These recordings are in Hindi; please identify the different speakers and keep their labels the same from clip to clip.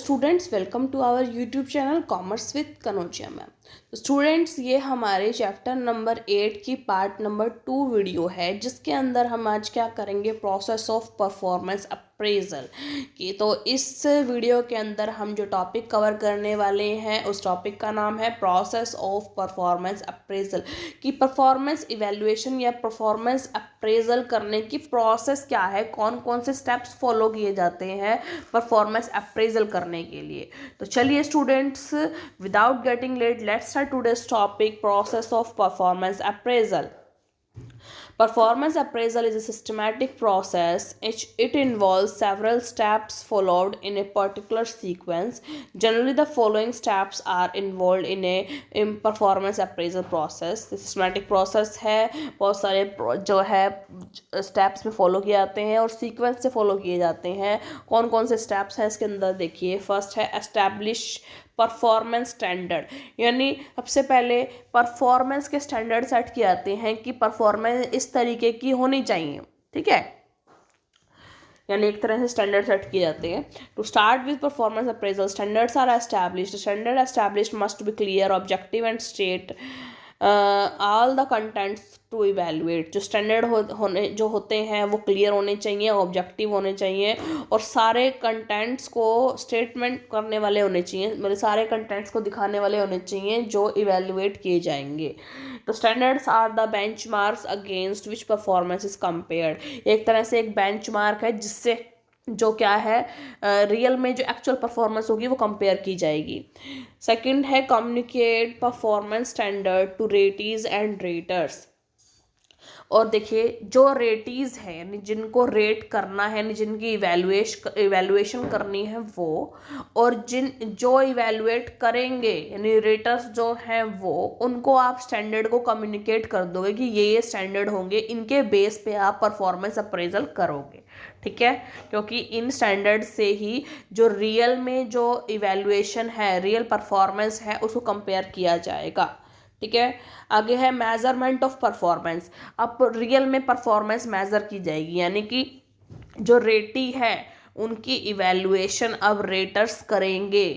Speaker 1: Students welcome to our YouTube channel commerce with Kanaujia ma'am. तो स्टूडेंट्स ये हमारे चैप्टर नंबर 8 की पार्ट नंबर 2 वीडियो है, जिसके अंदर हम आज क्या करेंगे, प्रोसेस ऑफ परफॉर्मेंस अप्रेजल की। तो इस वीडियो के अंदर हम जो टॉपिक कवर करने वाले हैं उस टॉपिक का नाम है प्रोसेस ऑफ परफॉर्मेंस अप्रेजल। कि परफॉर्मेंस इवैल्यूएशन या परफॉर्मेंस अप्रेजल करने की प्रोसेस क्या है, कौन कौन से स्टेप्स फॉलो किए जाते हैं परफॉर्मेंस अप्रेजल करने के लिए। तो चलिए students, without getting late, let's start today's topic process of performance appraisal. Performance appraisal is a systematic process. It involves several steps followed in a particular sequence. Generally, the following steps are involved in performance appraisal process. The systematic process है, बहुत सारे जो है steps में follow किए जाते हैं और sequence से follow किए जाते हैं। कौन कौन से steps हैं इसके अंदर देखिए। फर्स्ट है establish परफॉर्मेंस स्टैंडर्ड, यानी सबसे पहले परफॉर्मेंस के स्टैंडर्ड सेट किए जाते हैं कि परफॉर्मेंस इस तरीके की होनी चाहिए, ठीक है। यानी एक तरह से स्टैंडर्ड सेट किए जाते हैं। To start with performance appraisal, standards are established. Standard established must be clear, objective and state all the contents to evaluate. जो स्टैंडर्ड होने जो होते हैं वो क्लियर होने चाहिए, ऑब्जेक्टिव होने चाहिए और सारे कंटेंट्स को स्टेटमेंट करने वाले होने चाहिए, मतलब सारे कंटेंट्स को दिखाने वाले होने चाहिए जो इवेलुएट किए जाएंगे। तो standards are the benchmarks against which performance is compared. एक तरह से एक बेंचमार्क है जिससे जो क्या है रियल में जो एक्चुअल परफॉर्मेंस होगी वो कंपेयर की जाएगी। सेकंड है communicate performance standard to ratees and raters. और देखिए जो रेटीज है यानी जिनको रेट करना है, यानी जिनकी इवैल्यूएशन करनी है वो, और जो इवैल्यूएट करेंगे यानी रेटर्स जो हैं वो, उनको आप स्टैंडर्ड को कम्युनिकेट कर दोगे कि ये स्टैंडर्ड होंगे, इनके बेस पे आप परफॉर्मेंस अप्रेजल करोगे, ठीक है। क्योंकि इन स्टैंडर्ड से ही जो रियल में जो इवैल्यूएशन है, रियल परफॉर्मेंस है, उसको कंपेयर किया जाएगा, ठीक है। आगे है मेजरमेंट ऑफ परफॉर्मेंस। अब रियल में परफॉर्मेंस मेजर की जाएगी, यानी कि जो रेटी है उनकी इवैल्यूएशन अब रेटर्स करेंगे,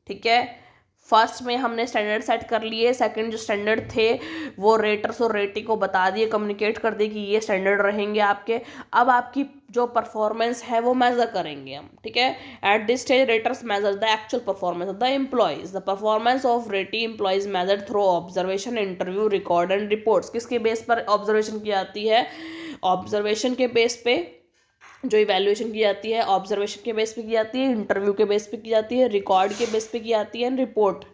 Speaker 1: ठीक है। फर्स्ट में हमने स्टैंडर्ड सेट कर लिए, सेकंड जो स्टैंडर्ड थे वो रेटर्स और रेटी को बता दिए, कम्युनिकेट कर दिए कि ये स्टैंडर्ड रहेंगे आपके। अब आपकी जो परफॉर्मेंस है वो मेजर करेंगे हम, ठीक है। At this stage raters measure the actual performance of the employees. The performance of ratee employees measure through observation, interview, record and reports. किसके बेस पर ऑब्जर्वेशन की जाती है? ऑब्जर्वेशन के बेस पे जो इवैल्यूएशन की जाती है, ऑब्जर्वेशन के बेस पे की जाती है, इंटरव्यू के बेस पे की जाती है, रिकॉर्ड के बेस पे की जाती है, रिपोर्ट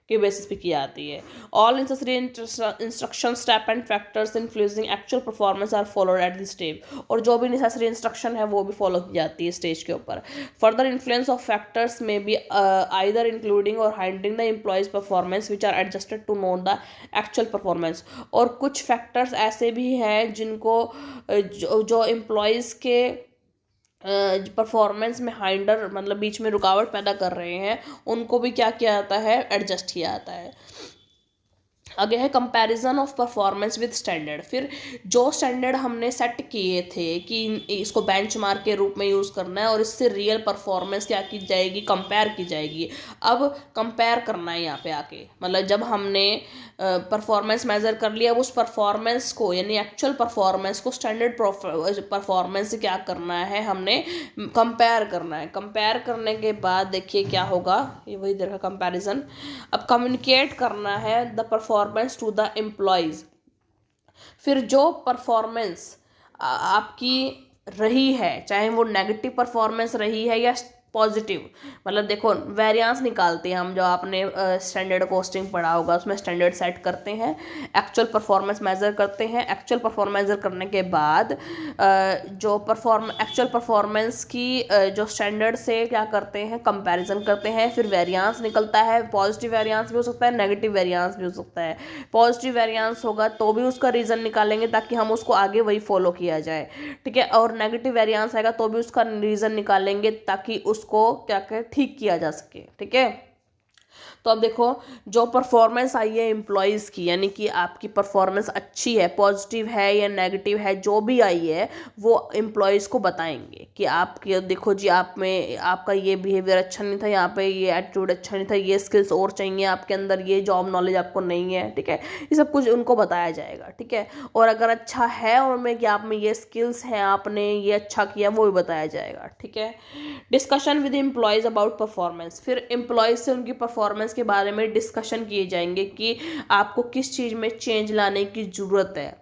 Speaker 1: के बेसिस पे की जाती है। All necessary instruction, step and factors influencing actual performance are followed at this stage. और जो भी नेसेसरी इंस्ट्रक्शन है वो भी फॉलो की जाती है स्टेज के ऊपर। फर्दर इन्फ्लुएंस ऑफ फैक्टर्स में बी आइदर इंक्लूडिंग और hiding the employees performance which are adjusted to know the actual performance. और कुछ फैक्टर्स ऐसे भी हैं जिनको जो एम्प्लॉयज़ के परफॉर्मेंस में हाइंडर मतलब बीच में रुकावट पैदा कर रहे हैं, उनको भी क्या किया जाता है, एडजस्ट किया जाता है। आगे है comparison of performance with standard. फिर जो स्टैंडर्ड हमने सेट किए थे कि इसको बेंचमार्क के रूप में यूज़ करना है और इससे रियल परफॉर्मेंस क्या की जाएगी, कंपेयर की जाएगी। अब कंपेयर करना है यहाँ पे आके, मतलब जब हमने परफॉर्मेंस मेजर कर लिया, अब उस परफॉर्मेंस को यानी एक्चुअल परफॉर्मेंस को स्टैंडर्ड परफॉर्मेंस से क्या करना है, हमने कंपेयर करना है। कंपेयर करने के बाद देखिए क्या होगा, ये वही देखा कंपैरिजन। अब कम्युनिकेट करना है the performance to the employees. फिर जो परफॉर्मेंस आपकी रही है, चाहे वो नेगेटिव परफॉर्मेंस रही है या पॉजिटिव, मतलब देखो वेरिएंस निकालते हैं हम, जो आपने स्टैंडर्ड कॉस्टिंग पढ़ा होगा उसमें स्टैंडर्ड सेट करते हैं, एक्चुअल परफॉर्मेंस मेजर करते हैं। एक्चुअल परफॉर्मेंस मेजर करने के बाद जो एक्चुअल परफॉर्मेंस की जो स्टैंडर्ड से क्या करते हैं, कंपैरिजन करते हैं। फिर वेरिएंस निकलता है, पॉजिटिव वेरिएंस भी हो सकता है, नेगेटिव वेरिएंस भी हो सकता है। पॉजिटिव वेरिएंस होगा तो भी उसका रीज़न निकालेंगे ताकि हम उसको आगे वही फॉलो किया जाए, ठीक है। और नेगेटिव वेरिएंस आएगा तो भी उसका रीज़न निकालेंगे ताकि उसको क्या करें, ठीक किया जा सके, ठीक है। तो अब देखो, जो परफॉर्मेंस आई है एम्प्लॉयज़ की, यानी कि आपकी परफॉर्मेंस अच्छी है, पॉजिटिव है या नेगेटिव है, जो भी आई है वो एम्प्लॉयज़ को बताएंगे कि आपके देखो जी, आप में आपका ये बिहेवियर अच्छा नहीं था, यहाँ पे ये एटीट्यूड अच्छा नहीं था, ये स्किल्स और चाहिए आपके अंदर, ये जॉब नॉलेज आपको नहीं है, ठीक है। ये सब कुछ उनको बताया जाएगा, ठीक है। और अगर अच्छा है उनमें कि आप में ये स्किल्स हैं, आपने ये अच्छा किया, वो भी बताया जाएगा, ठीक है। Discussion with employees about performance, फिर एम्प्लॉयज़ से उनकी परफॉर्मेंस के बारे में डिस्कशन किए जाएंगे कि आपको किस चीज़ में चेंज लाने की ज़रूरत है,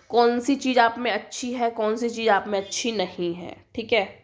Speaker 1: कौन सी चीज़ आप में अच्छी है, कौन सी चीज़ आप में अच्छी नहीं है, ठीक है।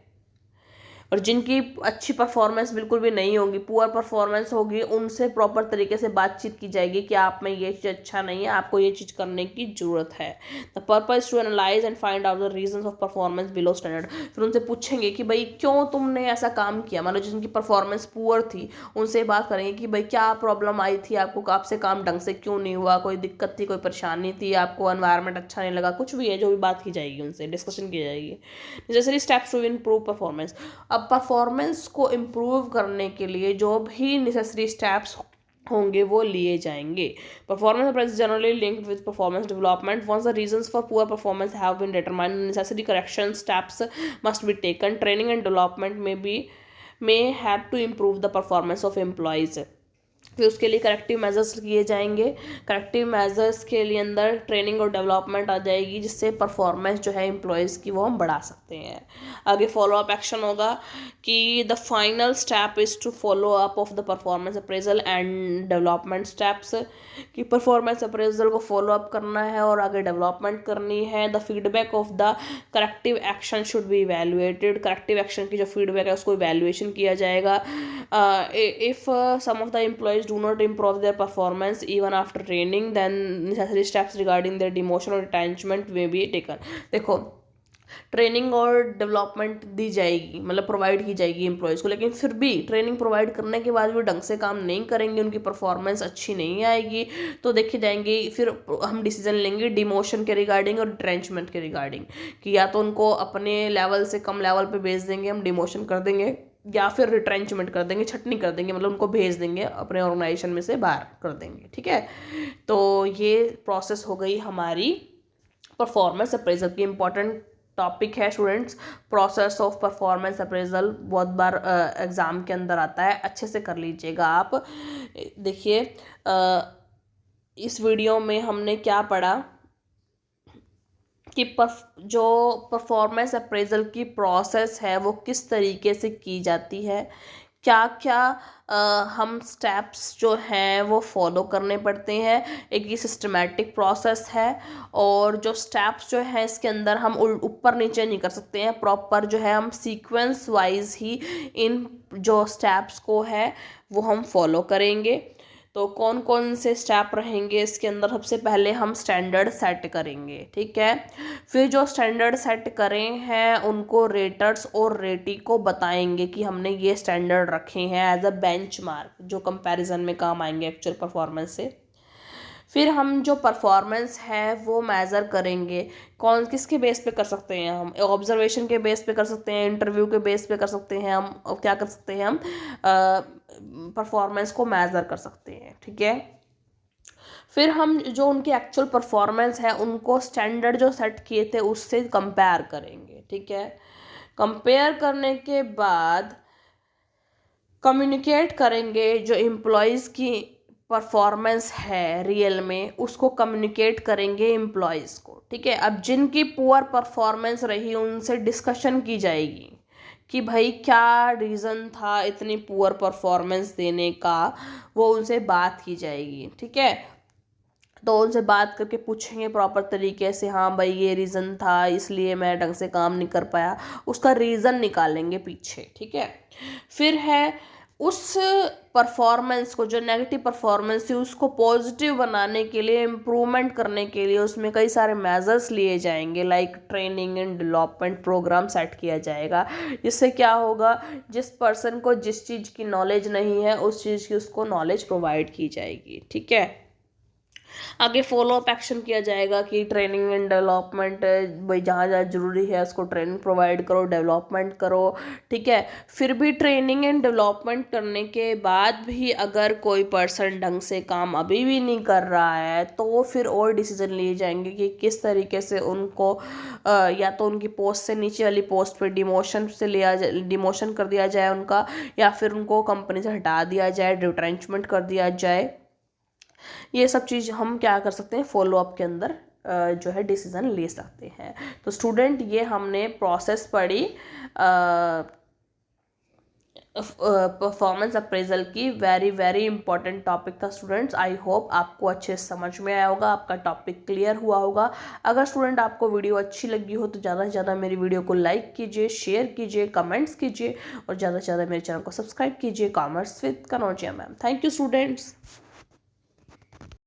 Speaker 1: और जिनकी अच्छी परफॉर्मेंस बिल्कुल भी नहीं होगी, पुअर परफॉर्मेंस होगी, उनसे प्रॉपर तरीके से बातचीत की जाएगी कि आप में ये चीज़ अच्छा नहीं है, आपको ये चीज़ करने की ज़रूरत है। The purpose to analyse and find out the reasons of performance below standard. फिर उनसे पूछेंगे कि भाई क्यों तुमने ऐसा काम किया, मान लो जिनकी परफॉर्मेंस पुअर थी, उनसे बात करेंगे कि भाई क्या प्रॉब्लम आई थी आपको, आपसे काम ढंग से क्यों नहीं हुआ, कोई दिक्कत थी, कोई परेशानी थी, आपको एनवायरनमेंट अच्छा नहीं लगा, कुछ भी है जो भी बात की जाएगी, उनसे डिस्कशन की जाएगी। Necessary steps to improve performance. अब परफॉर्मेंस को इम्प्रूव करने के लिए जो भी नेसेसरी स्टेप्स होंगे वो लिए जाएंगे। Performance appraisal generally linked with performance development. Once the reasons for poor performance have been determined, necessary correction steps must be taken. Training and development may have to improve the performance of employees। फिर उसके लिए करेक्टिव मेजर्स किए जाएंगे। करेक्टिव मेजर्स के लिए अंदर ट्रेनिंग और डेवलपमेंट आ जाएगी, जिससे परफॉर्मेंस जो है एम्प्लॉयज़ की वो हम बढ़ा सकते हैं। आगे फॉलो अप एक्शन होगा कि the final step is to follow up of the performance appraisal and development steps, कि परफॉर्मेंस अप्रेजल को फॉलो अप करना है और आगे डेवलपमेंट करनी है। The feedback of the corrective action should be evaluated. Corrective action की जो फीडबैक है उसको इवैल्यूएशन किया जाएगा। If some of the employees do not improve their performance even after training, then necessary steps regarding their demotion or retrenchment may be taken। देखो, ट्रेनिंग और डेवलपमेंट दी जाएगी, मतलब प्रोवाइड की जाएगी एम्प्लॉयज़ को, लेकिन फिर भी ट्रेनिंग प्रोवाइड करने के बाद भी ढंग से काम नहीं करेंगे, उनकी परफॉर्मेंस अच्छी नहीं आएगी, तो देखे जाएंगे, फिर हम डिसीजन लेंगे डिमोशन के रिगार्डिंग और रिट्रेंचमेंट के रिगार्डिंग, कि या तो उनको अपने लेवल से कम लेवल पे भेज देंगे, हम डिमोशन कर देंगे, या फिर रिट्रेंचमेंट कर देंगे, छटनी कर देंगे, मतलब उनको भेज देंगे, अपने ऑर्गेनाइजेशन में से बाहर कर देंगे, ठीक है। तो ये प्रोसेस हो गई हमारी परफॉर्मेंस अप्रेजल की। इंपॉर्टेंट टॉपिक है students, process of performance appraisal, बहुत बार एग्ज़ाम के अंदर आता है, अच्छे से कर लीजिएगा आप। देखिए, इस वीडियो में हमने क्या पढ़ा कि जो परफॉर्मेंस अप्रेजल की प्रोसेस है वो किस तरीके से की जाती है, क्या क्या हम स्टेप्स जो हैं वो फॉलो करने पड़ते हैं। एक ये सिस्टमेटिक प्रोसेस है, और जो स्टेप्स जो हैं इसके अंदर हम ऊपर नीचे नहीं कर सकते हैं, प्रॉपर जो है हम सीक्वेंस वाइज ही इन जो स्टेप्स को है वो हम फॉलो करेंगे। तो कौन कौन से स्टेप रहेंगे इसके अंदर, सबसे पहले हम स्टैंडर्ड सेट करेंगे, ठीक है। फिर जो स्टैंडर्ड सेट करें हैं उनको रेटर्स और रेटी को बताएंगे कि हमने ये स्टैंडर्ड रखे हैं एज अ बेंचमार्क, जो कंपैरिजन में काम आएंगे एक्चुअल परफॉर्मेंस से। फिर हम जो परफॉर्मेंस है वो मेज़र करेंगे, कौन किसके बेस पे कर सकते हैं हम, ऑब्जर्वेशन के बेस पे कर सकते हैं, इंटरव्यू के बेस पे कर सकते हैं हम, और क्या कर सकते हैं हम, परफॉर्मेंस को मेज़र कर सकते हैं, ठीक है। फिर हम जो उनकी एक्चुअल परफॉर्मेंस है उनको स्टैंडर्ड जो सेट किए थे उससे कंपेयर करेंगे, ठीक है। कंपेयर करने के बाद कम्युनिकेट करेंगे, जो एम्प्लॉयज़ की परफॉर्मेंस है रियल में उसको कम्युनिकेट करेंगे एम्प्लॉयज़ को, ठीक है। अब जिनकी पुअर परफॉर्मेंस रही उनसे डिस्कशन की जाएगी कि भाई क्या रीज़न था इतनी पुअर परफॉर्मेंस देने का, वो उनसे बात की जाएगी, ठीक है। तो उनसे बात करके पूछेंगे प्रॉपर तरीके से, हाँ भाई ये रीज़न था इसलिए मैं ढंग से काम नहीं कर पाया, उसका रीज़न निकालेंगे पीछे, ठीक है। फिर है उस परफॉर्मेंस को, जो नेगेटिव परफॉर्मेंस थी उसको पॉजिटिव बनाने के लिए, इम्प्रूवमेंट करने के लिए उसमें कई सारे मेजर्स लिए जाएंगे, like training and development programme set किया जाएगा, जिससे क्या होगा, जिस पर्सन को जिस चीज़ की नॉलेज नहीं है उस चीज़ की उसको नॉलेज प्रोवाइड की जाएगी, ठीक है। आगे फॉलो अप एक्शन किया जाएगा कि ट्रेनिंग एंड डेवलपमेंट, भाई जहाँ जहाँ जरूरी है उसको ट्रेनिंग प्रोवाइड करो, डेवलपमेंट करो, ठीक है। फिर भी ट्रेनिंग एंड डेवलपमेंट करने के बाद भी अगर कोई पर्सन ढंग से काम अभी भी नहीं कर रहा है तो फिर और डिसीजन लिए जाएंगे कि किस तरीके से उनको या तो उनकी पोस्ट से नीचे वाली पोस्ट पे डिमोशन से लिया जाए, डिमोशन कर दिया जाए उनका, या फिर उनको कंपनी से हटा दिया जाए, रिट्रेंचमेंट कर दिया जाए। ये सब चीज़ हम क्या कर सकते हैं, फॉलो अप के अंदर जो है डिसीज़न ले सकते हैं। तो स्टूडेंट ये हमने प्रोसेस पढ़ी परफॉर्मेंस अप्रेजल की। वेरी वेरी इंपॉर्टेंट टॉपिक था स्टूडेंट्स। आई होप आपको अच्छे से समझ में आया होगा, आपका टॉपिक क्लियर हुआ होगा। अगर स्टूडेंट आपको वीडियो अच्छी लगी हो तो ज़्यादा से ज़्यादा मेरी वीडियो को लाइक कीजिए, शेयर कीजिए, कमेंट्स कीजिए और ज़्यादा से ज़्यादा मेरे चैनल को सब्सक्राइब कीजिए, commerce with Kanaujia ma'am. Thank you students.